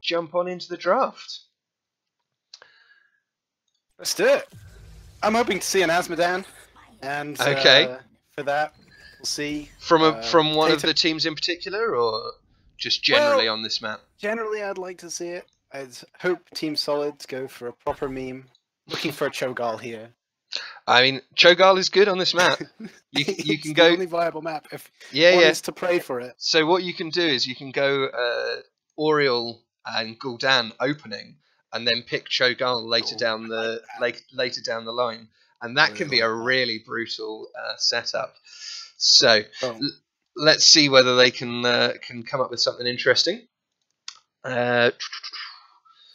jump on into the draft. Let's do it. I'm hoping to see an Asmodan, and Okay. For that, we'll see. From one of the teams in particular, or just generally on this map? Generally, I'd like to see it. I'd hope Team Solid go for a proper meme. Looking for a Cho'Gall here. I mean, Cho'Gall is good on this map. You can go. The only viable map if one is to pray for it. So what you can do is you can go Oriole and Gul'dan opening, and then pick Cho'Gall later down the later down the line, and that can be a really brutal setup. So let's see whether they can come up with something interesting.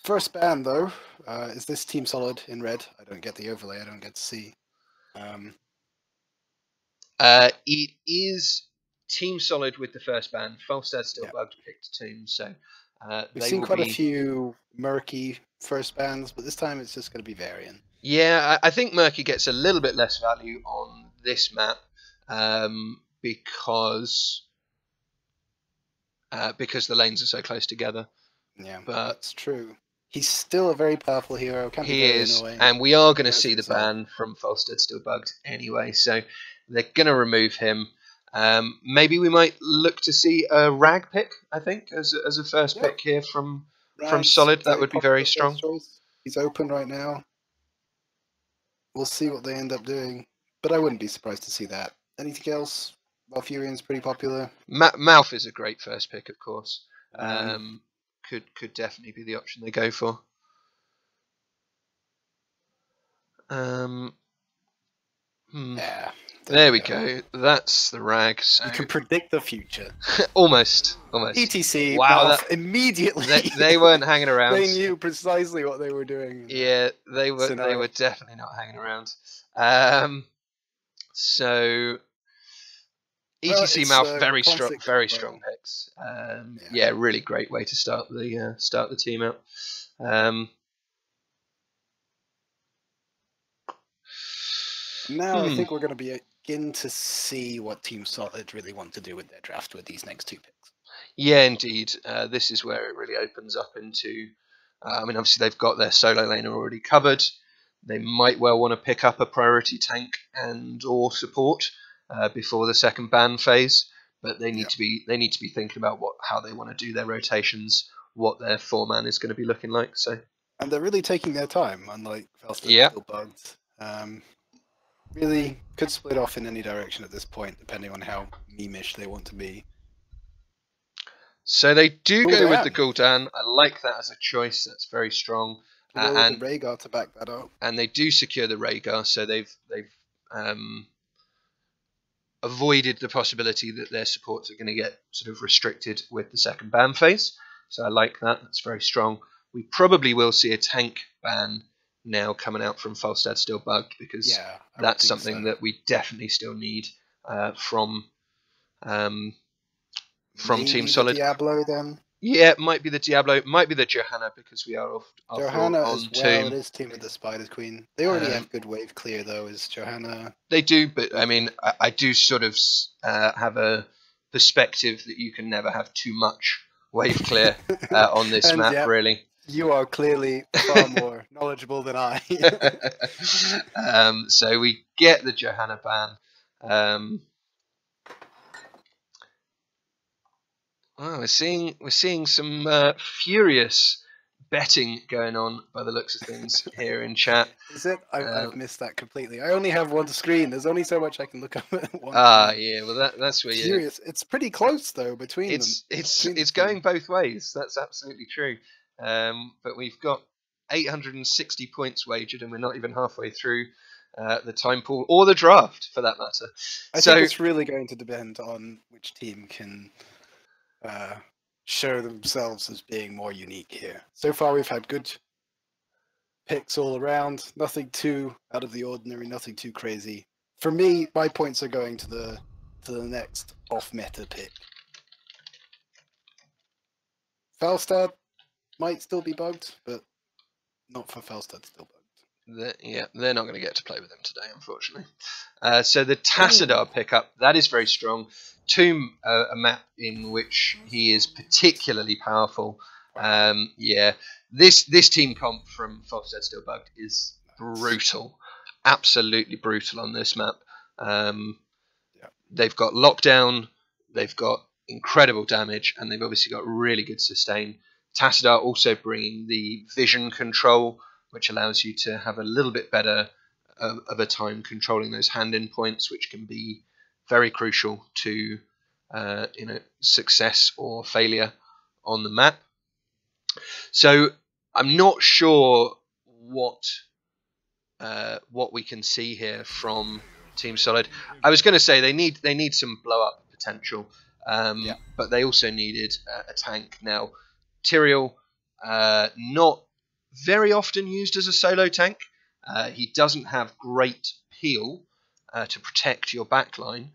First ban though, is this Team Solid in red? I don't get the overlay. I don't get to see. It is Team Solid with the first ban. Falstad still bugged picked team, so we've seen quite a few murky first bans, but this time it's just going to be Varian. Yeah, I think Murky gets a little bit less value on this map because the lanes are so close together. Yeah, but that's true. He's still a very powerful hero. He is, and we are going to see the ban from Falstad still bugged anyway, so they're going to remove him. Maybe we might look to see a Rag pick, I think, as a first pick here from Solid. That would be very strong. He's open right now. We'll see what they end up doing, but I wouldn't be surprised to see that. Anything else? Malfurion's pretty popular. Mouth is a great first pick, of course. Could definitely be the option they go for. Yeah. There we go. That's the Rag. So you can predict the future. almost. ETC. Wow. Immediately. They weren't hanging around. They knew precisely what they were doing. Yeah, they were. They were definitely not hanging around. So. ETC Mouth, very strong picks. Yeah, really great way to start the team out. Now I think we're going to begin to see what Team Solid really want to do with their draft with these next two picks. Yeah, indeed. This is where it really opens up into. I mean, obviously they've got their solo laner already covered. They might well want to pick up a priority tank and or support. Before the second ban phase, but they need to be thinking about how they want to do their rotations, what their 4-man is going to be looking like. So, and they're really taking their time, unlike Falstad still bugged. Really could split off in any direction at this point, depending on how meme-ish they want to be. So they do go with the Gul'dan. I like that as a choice. That's very strong. And the Rhaegar to back that up. And they do secure the Rhaegar, so they've avoided the possibility that their supports are going to get sort of restricted with the second ban phase. So I like that. That's very strong. We probably will see a tank ban now coming out from Falstad still bugged, because that's something that we definitely still need from Team Solid. Diablo then? Yeah, it might be the Diablo, it might be the Johanna, because we are Johanna on as well. It is team with the Spider Queen. They already have good wave clear though. Is Johanna? They do, but I mean, I do sort of have a perspective that you can never have too much wave clear on this map, really. You are clearly far more knowledgeable than I. So we get the Johanna ban. We're seeing some furious betting going on by the looks of things here in chat. Is it? I've missed that completely. I only have one screen. There's only so much I can look up at one. Yeah. Well, that's where you're. It's pretty close though between them. It's going both ways. That's absolutely true. But we've got 860 points wagered, and we're not even halfway through the time pool or the draft, for that matter. I think it's really going to depend on which team can show themselves as being more unique here. So far, we've had good picks all around. Nothing too out of the ordinary. Nothing too crazy. For me, my points are going to the next off-meta pick. Falstad might still be bugged, but not for Falstad still bugged. They're not going to get to play with them today, unfortunately. So the Tassadar pickup, that is very strong. Tomb, a map in which he is particularly powerful. Yeah, this team comp from Falstad Still Bugged is brutal, absolutely brutal on this map. They've got lockdown, they've got incredible damage, and they've obviously got really good sustain. Tassadar also bringing the vision control, which allows you to have a little bit better of a time controlling those hand-in points, which can be very crucial to success or failure on the map. So I'm not sure what we can see here from Team Solid. I was going to say they need some blow up potential, but they also needed a tank. Now Tyrael, not very often used as a solo tank. He doesn't have great peel to protect your backline,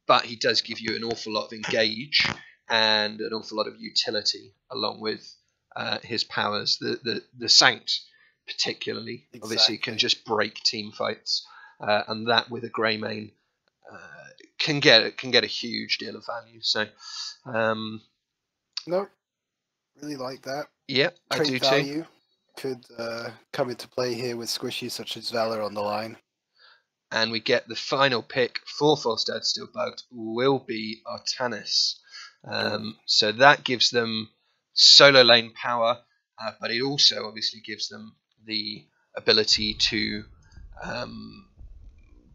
but he does give you an awful lot of engage and an awful lot of utility along with his powers. The Sanct particularly obviously can just break team fights, and that with a grey main can get a huge deal of value. So no, really like that. Yeah, I do value too. Could come into play here with squishies such as Valor on the line. And we get the final pick for Falstad Still Bugged will be Artanis. So that gives them solo lane power, but it also obviously gives them the ability to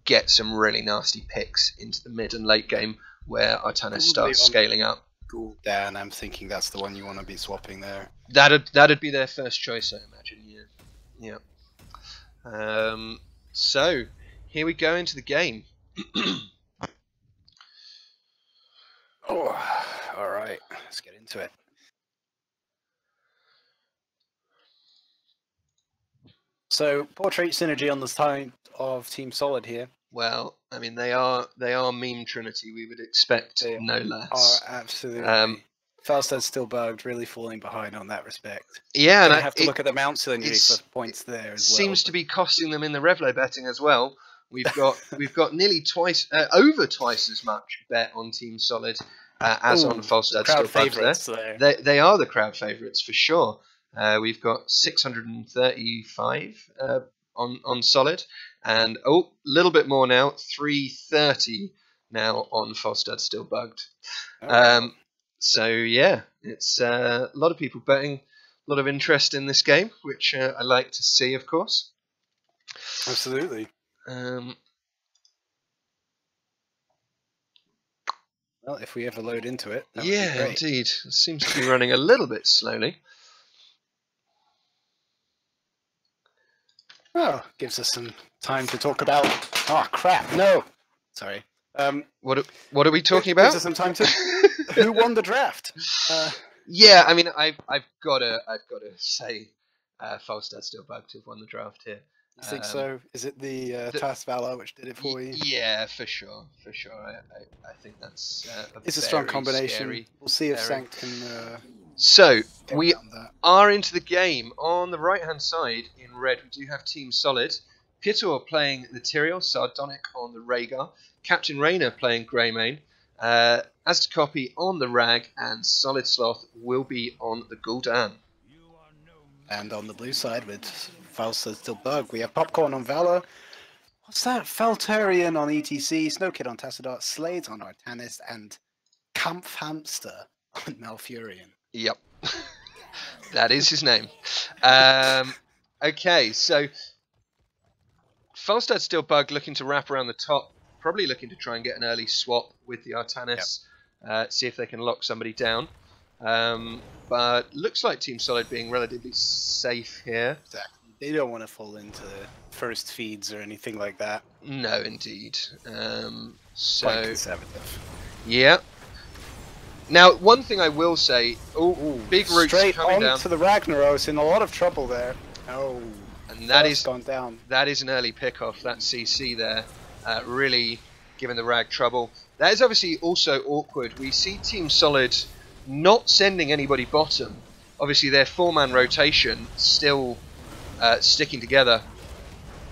get some really nasty picks into the mid and late game where Artanis starts scaling up. Dan, I'm thinking that's the one you want to be swapping there. That'd be their first choice, I imagine. Yeah. So here we go into the game. Oh, all right. Let's get into it. So portrait synergy on the side of Team Solid here. Well, I mean they are meme trinity. We would expect no less. Are absolutely. Falstad Still Bugged, really falling behind on that respect. Yeah, and I have to look at the mount synergy for points there as well. Seems to be costing them in the Revlo betting as well. We've got nearly over twice as much bet on Team Solid as on Falstad Still Bugged. There, they are the crowd favourites for sure. We've got 635 on Solid, and a little bit more now, 330 now on Falstad Still Bugged. So yeah, it's a lot of people betting, a lot of interest in this game, which I like to see, of course. Absolutely. Well, if we ever load into it, that would yeah, be great. Indeed, it seems to be running a little bit slowly. Oh, gives us some time to talk about. Oh crap! No, sorry. What are we talking about? Gives us some time to. Who won the draft? Yeah, I mean, I've got to say, Falstad Still Bugged have won the draft here. You think so? Is it the Task Valor which did it for you? Yeah, for sure. I think that's it's a strong combination. Scary, we'll see if Sanct can. So we are into the game. On the right-hand side in red, we do have Team Solid. Pitor playing the Tyrael, Sardonic on the Rhaegar, Captain Rayner playing Greymane, Aztecopy on the Rag, and Solid Sloth will be on the Gul'dan. And on the blue side with Falstad Still Bugged, we have Popcorn on Valor. What's that? Faltarian on ETC, Snowkid on Tassadar, Slades on Artanis, and Kampfhamster on Malfurion. Yep. That is his name. Okay, so Falstad Still Bugged looking to wrap around the top, probably looking to try and get an early swap with the Artanis, see if they can lock somebody down. But looks like Team Solid being relatively safe here. Exactly. They don't want to fall into first feeds or anything like that. No, indeed. So quite conservative. Yeah. Now, one thing I will say, big roots straight coming on down to the Ragnaros, in a lot of trouble there. Oh, and that is gone down. That is an early pick off. That CC there, really giving the Rag trouble. That is obviously also awkward. We see Team Solid not sending anybody bottom. Obviously, their 4-man rotation still sticking together.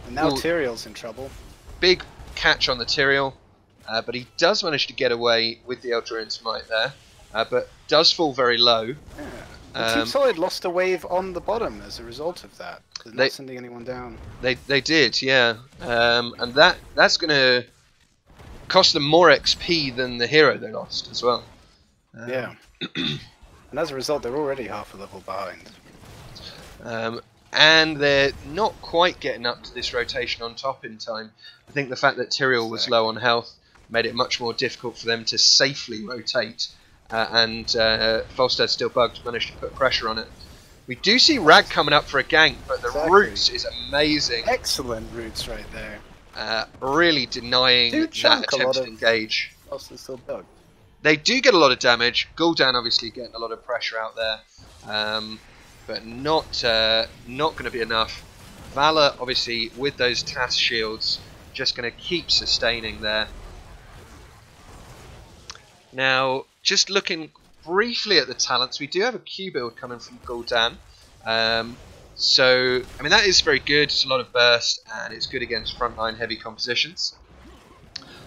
And now Tyrael's in trouble. Big catch on the Tyrael, but he does manage to get away with the Eldraine Smite there, but does fall very low. Yeah. And Team Solid lost a wave on the bottom as a result of that. They're not sending anyone down. They did, yeah. And that's going to cost them more XP than the hero they lost as well. Yeah. And as a result, they're already half a level behind. And they're not quite getting up to this rotation on top in time. I think the fact that Tyrael was low on health made it much more difficult for them to safely rotate. And Falstad still bugged, managed to put pressure on it. We do see Rag coming up for a gank, but the roots is amazing. Excellent roots right there. Really denying that attempt to engage. Falstad still bugged. They do get a lot of damage. Gul'dan obviously getting a lot of pressure out there, but not going to be enough. Valor obviously with those TAS shields just going to keep sustaining there. Now, just looking briefly at the talents, we do have a Q build coming from Gul'dan. So, I mean, that is very good. It's a lot of burst, and it's good against frontline heavy compositions.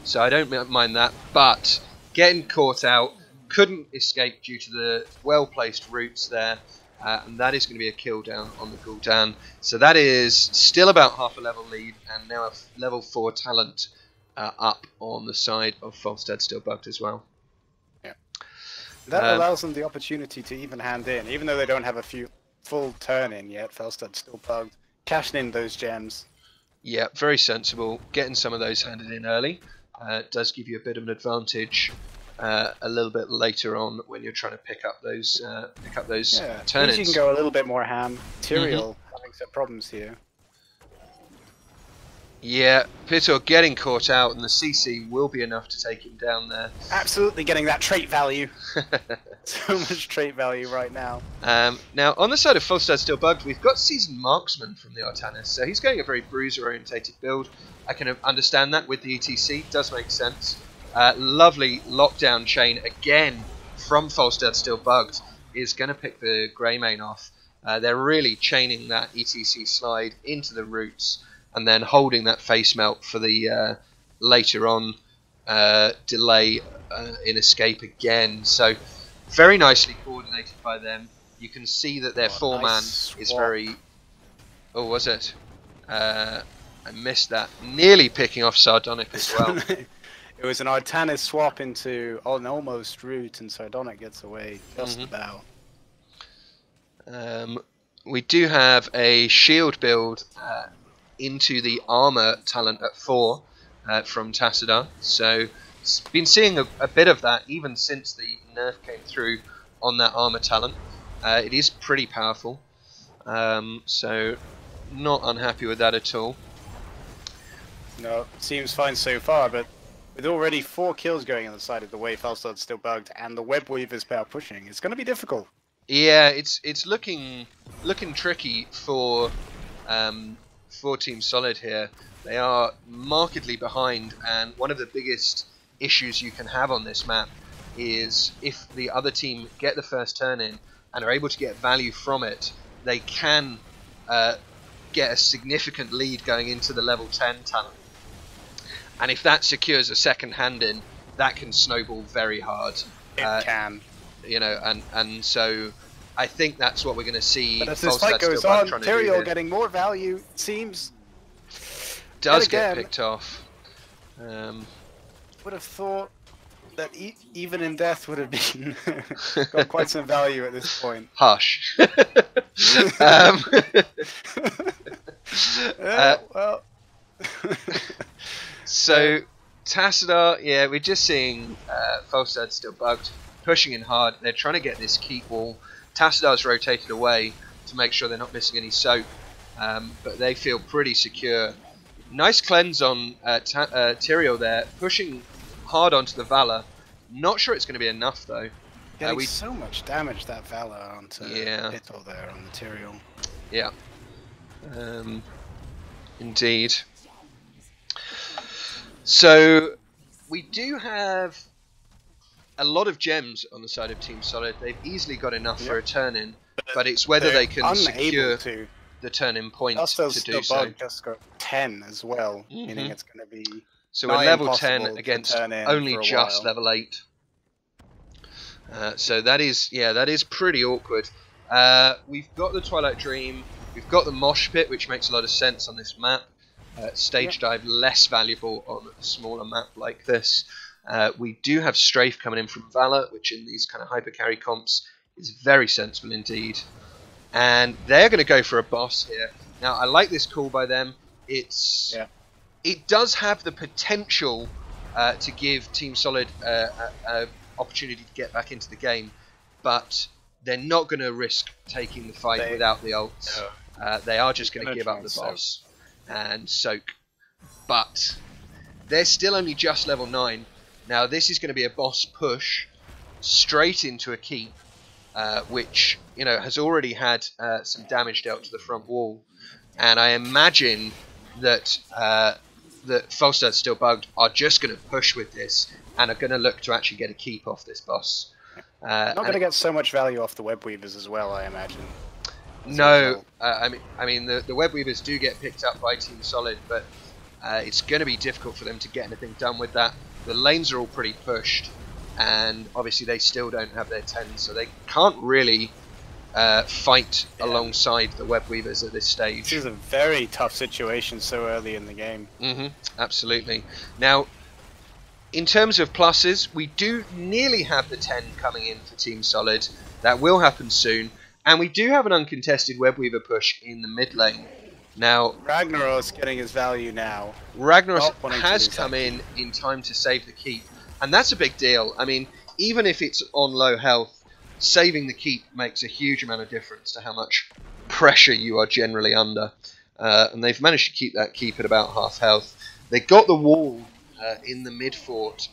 So I don't mind that, but getting caught out, couldn't escape due to the well-placed roots there, and that is going to be a kill down on the Gul'dan. So that is still about half a level lead, and now a level 4 talent up on the side of Falstad still bugged as well. That allows them the opportunity to even hand in, even though they don't have a full turn in yet. Falstad's still bugged, cashing in those gems. Yeah, very sensible. Getting some of those handed in early does give you a bit of an advantage a little bit later on when you're trying to pick up those turn-ins. You can go a little bit more ham. Tyrael having some problems here. Yeah, Pitor getting caught out, and the CC will be enough to take him down there. Absolutely getting that trait value. So much trait value right now. Now, on the side of Falstad still bugged, we've got Seasoned Marksman from the Artanis, so he's going a very bruiser-orientated build. I can understand that with the ETC, does make sense. Lovely lockdown chain again from Falstad still bugged is going to pick the Greymane off. They're really chaining that ETC slide into the roots, and then holding that face melt for the later on delay in escape again. So very nicely coordinated by them. You can see that their four-man is very... Oh, was it? I missed that. Nearly picking off Sardonic as well. It was an Artanis swap into an almost root, and Sardonic gets away just about. We do have a shield build into the armor talent at 4 from Tassadar, so been seeing a bit of that even since the nerf came through on that armor talent. It is pretty powerful, so not unhappy with that at all. No, seems fine so far, but with already 4 kills going on the side of the way, Falstad's still bugged, and the Web Weaver's power pushing, it's going to be difficult. Yeah, it's looking tricky for Team Solid here. They are markedly behind, and one of the biggest issues you can have on this map is if the other team get the first turn in and are able to get value from it, they can get a significant lead going into the level 10 talent. And if that secures a second hand in, that can snowball very hard. It can. You know, and so I think that's what we're going to see. But as this fight goes on, Tyrael getting more value, seems... Does get picked off. Would have thought that even in death would have been got quite some value at this point. Hush. Well. So Tassadar, yeah, we're just seeing Falstad still bugged, pushing in hard. They're trying to get this keep wall. Tassadar's rotated away to make sure they're not missing any soap, but they feel pretty secure. Nice cleanse on Tyrael there, pushing hard onto the Valor. Not sure it's going to be enough though. Getting so much damage that Valor onto Pitor there on the Tyrael. Yeah. Indeed. So we do have a lot of gems on the side of Team Solid. They've easily got enough for a turn-in, but it's whether they can secure the turn-in point to do so. Just got 10 as well, meaning it's going to be so we're level 10 against only just level 8. So that is pretty awkward. We've got the Twilight Dream, we've got the Mosh Pit, which makes a lot of sense on this map. Stage Dive less valuable on a smaller map like this. We do have Strafe coming in from Valor, which in these kind of hyper carry comps is very sensible indeed. And they're going to go for a boss here. Now, I like this call by them. It does have the potential to give Team Solid an opportunity to get back into the game, but they're not going to risk taking the fight without the ults. No. They are just going to give up the boss and soak. But they're still only just level 9. Now, this is going to be a boss push straight into a keep, which has already had some damage dealt to the front wall. And I imagine that that Falstad Still Bugged are just going to push with this and are going to look to actually get a keep off this boss. Not going to get so much value off the Web Weavers as well, I imagine. No, I mean the Web Weavers do get picked up by Team Solid, but it's going to be difficult for them to get anything done with that. The lanes are all pretty pushed, and obviously they still don't have their 10s, so they can't really fight alongside the Web Weavers at this stage. This is a very tough situation so early in the game. Absolutely. Now, in terms of pluses, we do nearly have the 10 coming in for Team Solid. That will happen soon. And we do have an uncontested Web Weaver push in the mid lane. Now, Ragnaros getting his value now. Ragnaros has come in time to save the keep. And that's a big deal. I mean, even if it's on low health, saving the keep makes a huge amount of difference to how much pressure you are generally under. And they've managed to keep that keep at about half health. They got the wall in the mid fort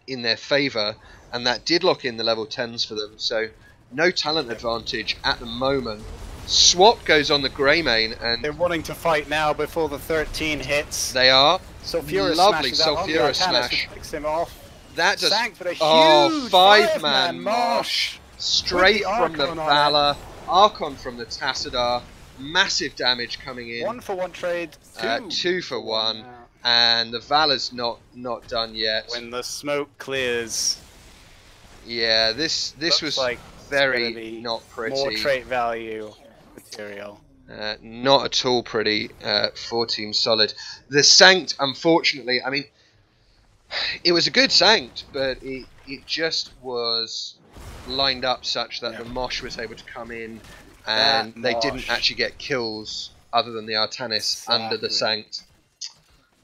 in their favour, and that did lock in the level 10s for them, so no talent advantage at the moment. Swap goes on the grey main, and they're wanting to fight now before the 13 hits. They are. Sulfura lovely Sulfura smash. Picks him off. That does. For a huge five-man Mosh. Straight from the Valor, Archon from the Tassadar. Massive damage coming in. 1-for-1 trade. 2-for-1. And the Valor's not done yet. When the smoke clears. Yeah, this was like very not pretty. More trait value material. Not at all pretty for Team Solid. The Sanct, unfortunately, I mean, it was a good Sanct, but it just was lined up such that the Mosh was able to come in, and they didn't actually get kills other than the Artanis under the Sanct.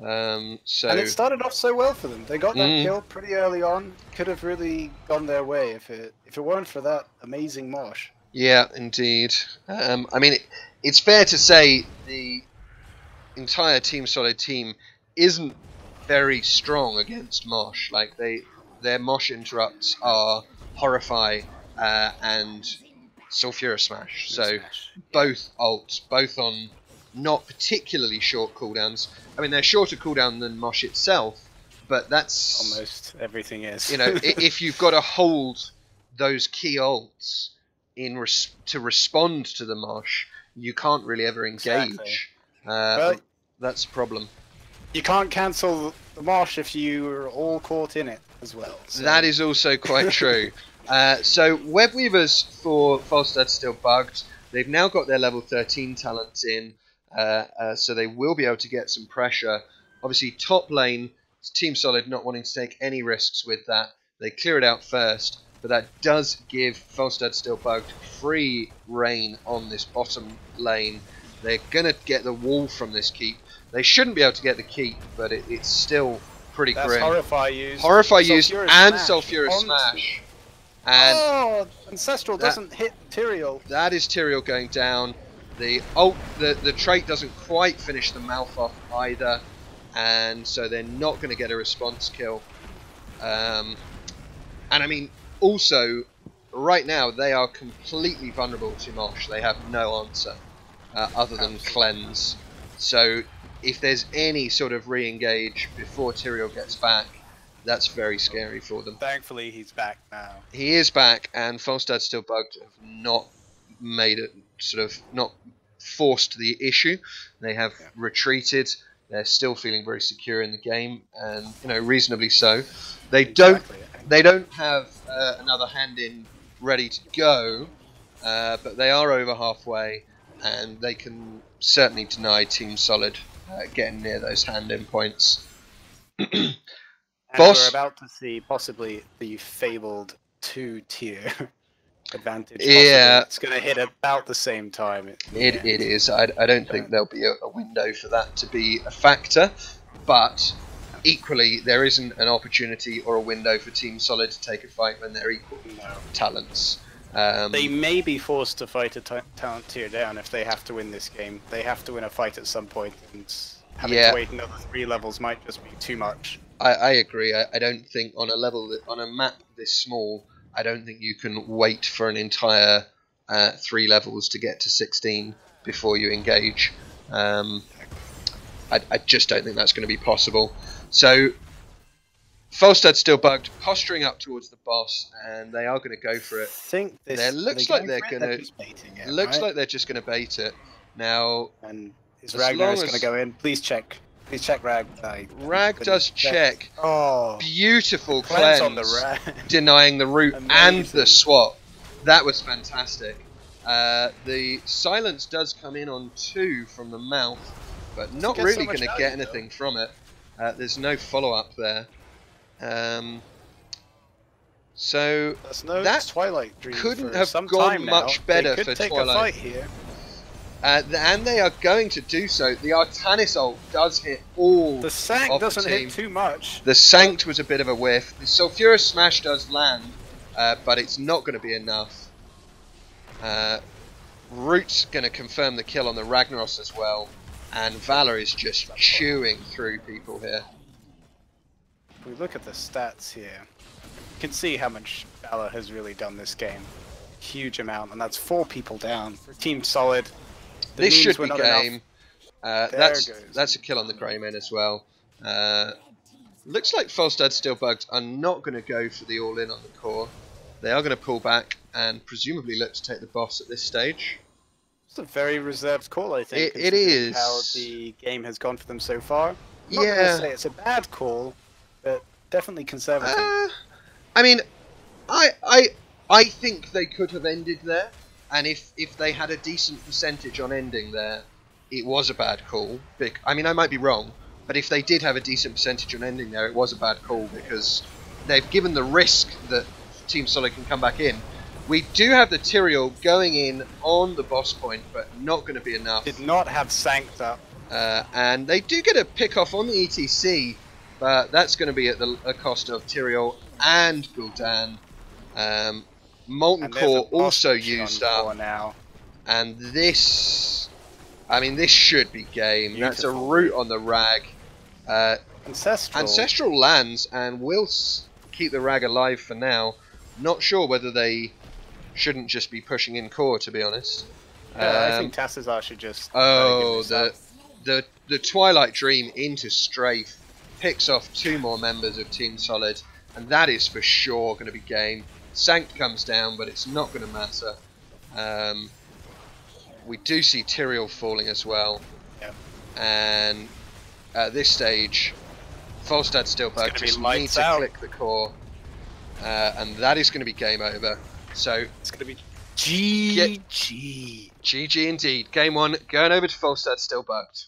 And it started off so well for them. They got that kill pretty early on. Could have really gone their way if it weren't for that amazing Mosh. Yeah, indeed. I mean, it's fair to say the entire Team Solid team isn't very strong against Mosh. Like their Mosh interrupts are Horrify and Sulfura Smash. So both ults, both on not particularly short cooldowns. I mean, they're shorter cooldown than Mosh itself, but that's almost everything is. If you've got to hold those key ults to respond to the Mosh, you can't really ever engage. Well, that's a problem. You can't cancel the Mosh if you are all caught in it as well. So. That is also quite true. So Web Weavers for Falstad Still Bugged. They've now got their level 13 talents in, so they will be able to get some pressure. Obviously, top lane, Team Solid not wanting to take any risks with that. They clear it out first, but that does give Falstad Still Bugged free reign on this bottom lane. They're going to get the wall from this keep. They shouldn't be able to get the keep, but it's still pretty grim. Horrify used. Horrify used and Sulfura Smash. And Ancestral doesn't hit Tyrael. That is Tyrael going down. The trait doesn't quite finish the mouth off either, and so they're not going to get a response kill. And I mean, also, right now they are completely vulnerable to Mosh. They have no answer other than cleanse. So if there's any sort of re-engage before Tyrael gets back, that's very scary for them. Thankfully, he's back now. He is back, and Falstad Still Bugged have not made it, not forced the issue. They have retreated. They're still feeling very secure in the game, and reasonably so. They don't have another hand in ready to go, but they are over halfway, and they can certainly deny Team Solid getting near those hand-in points. And Boss, we're about to see possibly the fabled 2-tier advantage. yeah, Possibly. It's going to hit about the same time. it is. I don't think there'll be a window for that to be a factor, but equally there isn't an opportunity or a window for Team Solid to take a fight when they're equal talents. They may be forced to fight a talent tier down if they have to win this game. They have to win a fight at some point, and having to wait another 3 levels might just be too much. I agree. I don't think on a map this small, I don't think you can wait for an entire 3 levels to get to 16 before you engage. I just don't think that's going to be possible. So Falstad's still bugged, posturing up towards the boss, and they are going to go for it. Looks like they're just going to bait it. Now, and his Ragnar is going to go in. Please check. Please check Rag. Rag does check. Oh, beautiful cleanse on the Rag. Denying the root and the swap. That was fantastic. The silence does come in on 2 from the mouth, but not really going to get anything from it. There's no follow-up there. So that Twilight Dream couldn't have gone much better for Twilight. Here. And they are going to do so. The Artanis ult does hit all. The Sanct doesn't hit too much. The Sanct was a bit of a whiff. The Sulfurous Smash does land, but it's not going to be enough. Root's going to confirm the kill on the Ragnaros as well, and Valor is just chewing through people here. If we look at the stats here, you can see how much Valor has really done this game. Huge amount, and that's 4 people down. For Team Solid. This should be game. That's a kill on the Greymane as well. Looks like Falstad's still bugged. I'm not going to go for the all-in on the core. They are going to pull back and presumably look to take the boss at this stage. It's a very reserved call, I think. It is. How the game has gone for them so far. I'm not going to say it's a bad call, but definitely conservative. I mean, I think they could have ended there. And if they had a decent percentage on ending there, it was a bad call. I mean, I might be wrong, but if they did have a decent percentage on ending there, it was a bad call because they've given the risk that Team Solid can come back in. We do have the Tyrael going in on the boss point, but not going to be enough. Did not have Sanct up. And they do get a pick off on the ETC, but that's going to be at the cost of Tyrael and Gul'dan. Molten Core also used up, now. and this should be game. Beautiful. That's a root on the Rag. Ancestral lands and will keep the Rag alive for now. Not sure whether they shouldn't just be pushing in core, to be honest. I think Tassazar should just. Oh, the Twilight Dream into Strafe picks off 2 more members of Team Solid, and that is for sure going to be game. Sanct comes down, but it's not going to matter. We do see Tyrael falling as well. Yep. And at this stage, Falstad's still bugged. Just need to click the core. And that is going to be game over. So it's going to be GG. GG indeed. Game 1 going over to Falstad, still bugged.